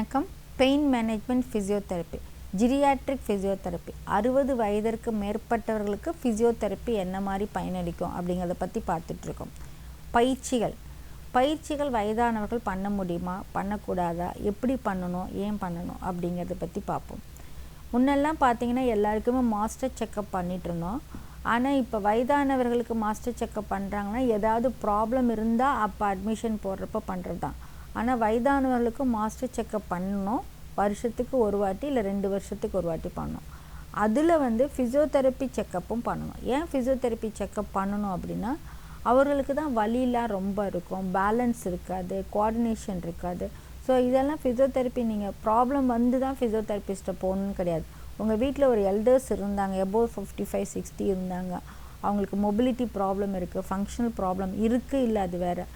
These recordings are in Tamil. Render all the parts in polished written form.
வணக்கம். பெயின் மேனேஜ்மெண்ட் ஃபிசியோதெரப்பி, ஜிரியாட்ரிக் ஃபிசியோதெரப்பி, 60 வயதிற்கு மேற்பட்டவர்களுக்கு ஃபிசியோதெரப்பி என்ன மாதிரி பயனளிக்கும் அப்படிங்கிறத பற்றி பார்த்துட்ருக்கோம். பயிற்சிகள் வயதானவர்கள் பண்ண முடியுமா, பண்ணக்கூடாதா, எப்படி பண்ணணும், ஏன் பண்ணணும் அப்படிங்கிறத பற்றி பார்ப்போம். முன்னெல்லாம் பார்த்திங்கன்னா எல்லாருக்குமே மாஸ்டர் செக்கப் பண்ணிகிட்டு இருந்தோம். ஆனால் இப்போ வயதானவர்களுக்கு மாஸ்டர் செக்கப் பண்ணுறாங்கன்னா ஏதாவது ப்ராப்ளம் இருந்தால் அப்போ அட்மிஷன் போடுறப்ப பண்ணுறது தான். ஆனால் வயதானவர்களுக்கு மாஸ்டர் செக்கப் பண்ணணும், வருஷத்துக்கு ஒரு வாட்டி இல்லை 2 வருஷத்துக்கு ஒரு வாட்டி பண்ணணும். அதில் ஃபிசியோதெரப்பி செக்கப்பும் பண்ணணும். ஏன் ஃபிசியோதெரப்பி செக்கப் பண்ணணும் அப்படின்னா, அவர்களுக்கு தான் வலியெலாம் ரொம்ப இருக்கும், பேலன்ஸ் இருக்காது, கோஆர்டினேஷன் இருக்காது. ஸோ இதெல்லாம் ஃபிசியோதெரப்பி நீங்கள் ப்ராப்ளம் தான் ஃபிசியோதெரபிஸ்ட்டை போகணுன்னு கிடையாது. உங்கள் வீட்டில் ஒரு எல்டர்ஸ் இருந்தாங்க, எபோவ் 55-60 இருந்தாங்க, அவங்களுக்கு மொபிலிட்டி ப்ராப்ளம் இருக்குது, ஃபங்க்ஷனல் ப்ராப்ளம் இருக்குது, இல்லை அது வேறு.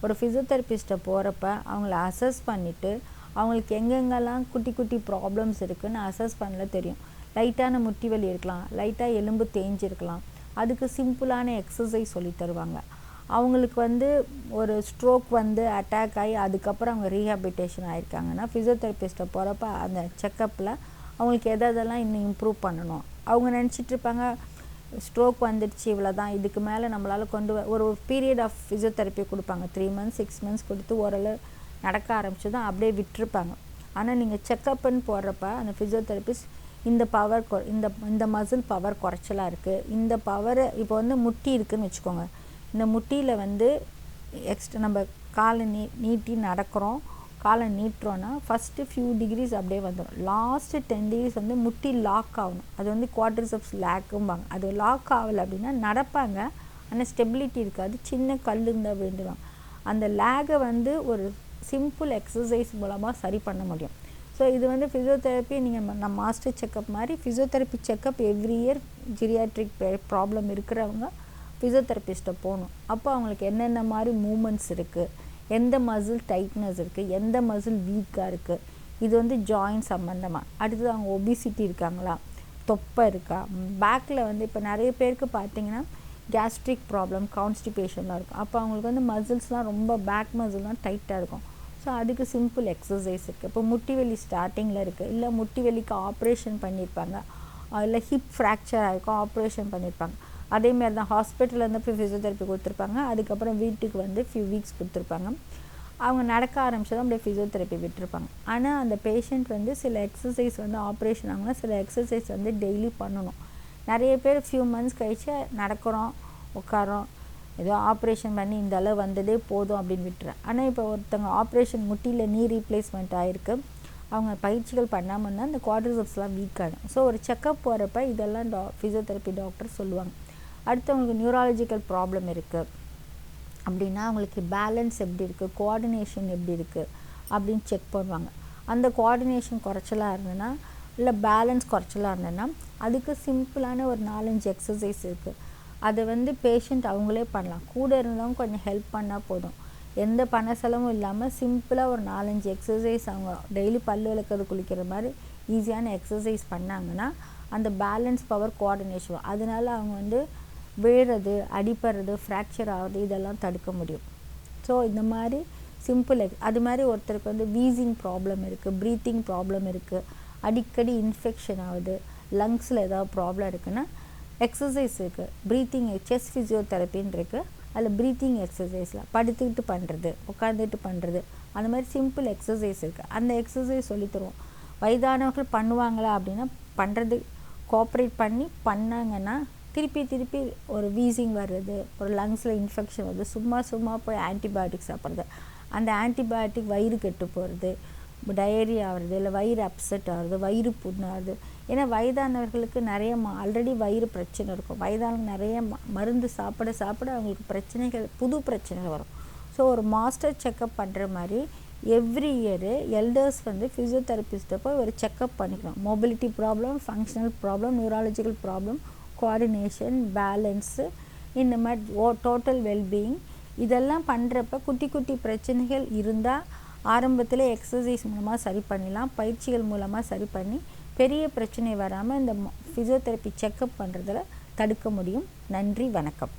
ஒரு ஃபிசியோதெரபிஸ்ட்டை போகிறப்ப அவங்கள அசஸ் பண்ணிவிட்டு அவங்களுக்கு எங்கெங்கெல்லாம் குட்டி குட்டி ப்ராப்ளம்ஸ் இருக்குதுன்னு அசஸ் பண்ணல தெரியும். லைட்டான முட்டி வலி இருக்கலாம், லைட்டாக எலும்பு தேஞ்சிருக்கலாம், அதுக்கு சிம்பிளான எக்ஸசைஸ் சொல்லி தருவாங்க. அவங்களுக்கு ஒரு ஸ்ட்ரோக் அட்டாக் ஆகி அதுக்கப்புறம் அவங்க ரீஹாபிலிட்டேஷன் ஆகிருக்காங்கன்னா ஃபிசியோதெரபிஸ்ட்டை போகிறப்ப அந்த செக்கப்பில் அவங்களுக்கு எதெல்லாம் இன்னும் இம்ப்ரூவ் பண்ணணும். அவங்க நினச்சிட்ருப்பாங்க ஸ்ட்ரோக் வந்துடுச்சு, இவ்வளோ தான், இதுக்கு மேலே நம்மளால் ஒரு பீரியட் ஆஃப் ஃபிசியோதெரப்பி கொடுப்பாங்க, 3 months 6 months கொடுத்து ஓரளவு நடக்க ஆரம்பிச்சு தான் அப்படியே விட்டுருப்பாங்க. ஆனால் நீங்கள் செக்கப்புன்னு போடுறப்ப அந்த ஃபிசியோதெரபிஸ்ட் இந்த பவர் இந்த மசில் பவர் குறைச்சலாக இருக்குது, இந்த பவர் இப்போ முட்டி இருக்குதுன்னு வச்சுக்கோங்க, இந்த முட்டியில் எக்ஸ்ட்ரா நம்ம காலை நீட்டி நடக்கிறோம், காலை நீட்டுறோன்னா ஃபஸ்ட்டு ஃபியூ டிகிரிஸ் அப்படியே வந்துடும். லாஸ்ட்டு 10 degrees முட்டி லாக் ஆகணும். அது குவாட்ரிசெப்ஸ் லேக்கும்பாங்க. அது லாக் ஆகலை அப்படின்னா நடப்பாங்க, ஆனால் ஸ்டெபிலிட்டி இருக்காது, சின்ன கல் இருந்தால் விழுந்துடும். அந்த லேகை ஒரு சிம்பிள் எக்ஸசைஸ் மூலமாக சரி பண்ண முடியும். ஸோ இது ஃபிசியோதெரப்பி நம்ம மாஸ்டர் செக்கப் மாதிரி physiotherapy checkup every year geriatric problem இருக்கிறவங்க ஃபிசியோதெரபிஸ்ட்டை போகணும். அப்போ அவங்களுக்கு என்னென்ன மாதிரி மூமெண்ட்ஸ் இருக்குது, எந்த மசில் டைட்னஸ் இருக்குது, எந்த மசில் வீக்காக இருக்குது, இது ஜாயிண்ட் சம்மந்தமாக. அடுத்தது அவங்க ஒபிசிட்டி இருக்காங்களா, தொப்பை இருக்கா, பேக்கில் இப்போ நிறைய பேருக்கு பார்த்திங்கன்னா கேஸ்ட்ரிக் ப்ராப்ளம், கான்ஸ்டிபேஷன்லாம் இருக்கும். அப்போ அவங்களுக்கு மசில்ஸ்லாம் ரொம்ப பேக் மசில்லாம் டைட்டாக இருக்கும். ஸோ அதுக்கு சிம்பிள் எக்ஸசைஸ் இருக்குது. இப்போ முட்டி வலி ஸ்டார்டிங்கில் இருக்குது, இல்லை முட்டி வலிக்கு ஆப்ரேஷன் பண்ணியிருப்பாங்க, இல்லை ஹிப் ஃப்ராக்சர் ஆகிருக்கும், ஆப்ரேஷன் பண்ணியிருப்பாங்க. அதேமாரி தான் ஹாஸ்பிட்டலில் போய் ஃபிசியோதெரப்பி கொடுத்துருப்பாங்க, அதுக்கப்புறம் வீட்டுக்கு ஃபியூ வீக்ஸ் கொடுத்துருப்பாங்க. அவங்க நடக்க ஆரம்பிச்சதும் அப்படியே ஃபிசியோதெரப்பி விட்டுருப்பாங்க. ஆனால் அந்த பேஷண்ட் சில எக்ஸசைஸ் ஆப்ரேஷன் ஆகுனா சில எக்ஸசைஸ் டெய்லி பண்ணணும். நிறைய பேர் ஃபியூ மந்த்ஸ் கழிச்சு நடக்கிறோம், உட்காரோம், ஏதோ ஆப்ரேஷன் பண்ணி இந்த அளவு வந்ததே போதும் அப்படின்னு விட்டுறேன். ஆனால் இப்போ ஒருத்தவங்க ஆப்ரேஷன் முட்டியில் நீ ரீப்ளேஸ்மெண்ட் ஆகிருக்கு, அவங்க பயிற்சிகள் பண்ணாமல் இருந்தால் அந்த குவாட்ரிசெப்ஸ்லாம் வீக் ஆகிடும். ஸோ ஒரு செக்கப் போகிறப்ப இதெல்லாம் ஃபிசியோதெரப்பி டாக்டர் சொல்லுவாங்க. அடுத்தவங்களுக்கு நியூராலஜிக்கல் ப்ராப்ளம் இருக்குது அப்படின்னா அவங்களுக்கு பேலன்ஸ் எப்படி இருக்குது, கோஆர்டினேஷன் எப்படி இருக்குது அப்படின்னு செக் பண்ணுவாங்க. அந்த கோஆர்டினேஷன் குறைச்சலாக இருந்ததுன்னா, இல்லை பேலன்ஸ் குறைச்சலாக இருந்ததுன்னா அதுக்கு சிம்பிளான ஒரு 4-5 எக்ஸசைஸ் இருக்குது. அதை பேஷண்ட் அவங்களே பண்ணலாம், கூட இருந்தவங்க கொஞ்சம் ஹெல்ப் பண்ணால் போதும். எந்த பண செலவும் இல்லாமல் சிம்பிளாக ஒரு 4-5 எக்ஸசைஸ் அவங்க டெய்லி பல் விளக்கிறது குளிக்கிற மாதிரி ஈஸியான எக்ஸசைஸ் பண்ணாங்கன்னா அந்த பேலன்ஸ் பவர் கோஆர்டினேஷன், அதனால அவங்க விழுறது, அடிப்படுறது, ஃப்ராக்சர் ஆகுது, இதெல்லாம் தடுக்க முடியும். ஸோ இந்த மாதிரி சிம்பிள் அது மாதிரி ஒருத்தருக்கு வீசிங் ப்ராப்ளம் இருக்குது, ப்ரீத்திங் ப்ராப்ளம் இருக்குது, அடிக்கடி இன்ஃபெக்ஷன் ஆகுது, லங்ஸில் ஏதாவது ப்ராப்ளம் இருக்குன்னா எக்ஸசைஸ் இருக்குது. ப்ரீத்திங் செஸ்ட் ஃபிசியோதெரப்பின்னு இருக்குது, அதில் ப்ரீத்திங் எக்ஸசைஸில் படுத்துக்கிட்டு பண்ணுறது, உட்காந்துட்டு பண்ணுறது, அந்த மாதிரி சிம்பிள் எக்ஸசைஸ் இருக்குது. அந்த எக்ஸசைஸ் சொல்லித்தருவோம். வயதானவர்கள் பண்ணுவாங்களா அப்படின்னா பண்ணுறது கோஆப்ரேட் பண்ணாங்கன்னா திருப்பி ஒரு வீசிங் வர்றது, ஒரு லங்ஸில் இன்ஃபெக்ஷன் வருது, சும்மா போய் ஆன்டிபயோட்டிக் சாப்பிட்றது, அந்த ஆன்டிபயோட்டிக் வயிறு கெட்டு போகிறது, டயரி ஆகிறது, இல்லை வயிறு அப்செட் ஆகுறது, வயிறு புண்ணாகுது. ஏன்னா வயதானவர்களுக்கு நிறைய ஆல்ரெடி வயிறு பிரச்சனை இருக்கும். வயதானவங்க நிறைய மருந்து சாப்பிட அவங்களுக்கு பிரச்சனைகள், புது பிரச்சனைகள் வரும். ஸோ ஒரு மாஸ்டர் செக்கப் பண்ணுற மாதிரி எவ்ரி இயரு எல்டர்ஸ் ஃபிசியோதெரபிஸ்ட்டை போய் ஒரு செக்கப் பண்ணிக்கணும். Mobility problem, functional problem, neurological problem, coordination, balance, இந்த மாதிரி டோட்டல் வெல்பீயிங், இதெல்லாம் பண்ணுறப்ப குட்டி பிரச்சனைகள் இருந்தால் ஆரம்பத்தில் எக்ஸசைஸ் மூலமாக சரி பண்ணிடலாம், பயிற்சிகள் மூலமாக சரி பண்ணி பெரிய பிரச்சனை வராமல் இந்த ஃபிசியோதெரப்பி செக்கப் பண்ணுறதில் தடுக்க முடியும். நன்றி, வணக்கம்.